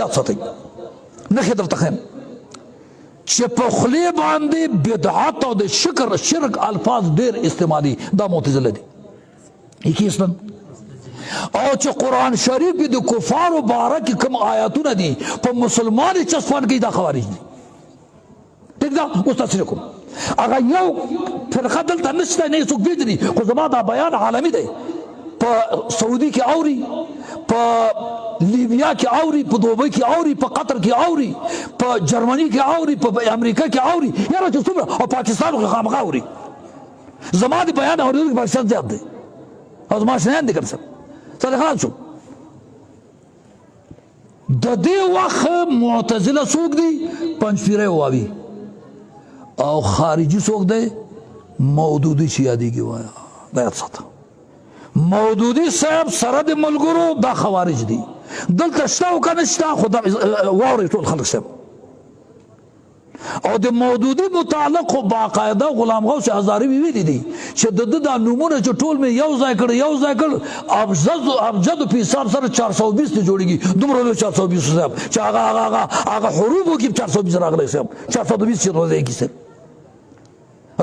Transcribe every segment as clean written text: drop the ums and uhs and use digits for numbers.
یاد ساتئ نښې درته ښیم چې په خولې باندې بدعت او د شرک الفاظ ډېر استعمالي دا معتزله دي یکیسن او چې قرآن شریف کې د کفارو باره کې کوم آیاتونه دي په مسلمان یې چسپان کوي دا خوارج دي ټیک ده اوس تاسو کوم هغه یو فرقه دلته نشته نه څوک پیژني خو زما دا بیان عالمي دی په سعودي کې اوري په لیبیا کې اوري په دوبۍ کې اوري په قطر کې اوري په جرمني کې اوري په امریکا کې اوري یاره چې څومره او پاکستان کې خامخا اوري زما د بیان اورېدونکي پاکستان زیات دی او زما شنیان دي که څه څه خلاص شو د دې وخت معتزله څوک دي پنجپیری واوي او خارجي څوک دی مودودي چې یادېږي وایه دا یاد ساته مودودي صاحب سره د ملګرو دا خوارج دي دلته شته او که نه شته خو دا واورئ ټول خلک صاحب او د مودودي متعلق خو باقاعده غلام غوث هزاري ویلي دي چې د ده دا نومونه چې ټول مې یو ځای کړ ابجد په حساب سره 420 ته جوړېږي دومره لوی 420 صاحب چې هغه حروفو کې 420 راغلی صاحب 420 چې روزی کې صاحب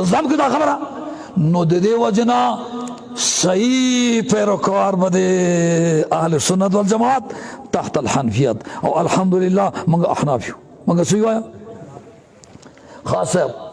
زم کې دا خبره نو د دې وجه نه صحیح پیروکار به د اهل سنت والجماعت تحت الحنفیت او الحمدلله موږ احناف یو موږ څه وایو خاص صاحب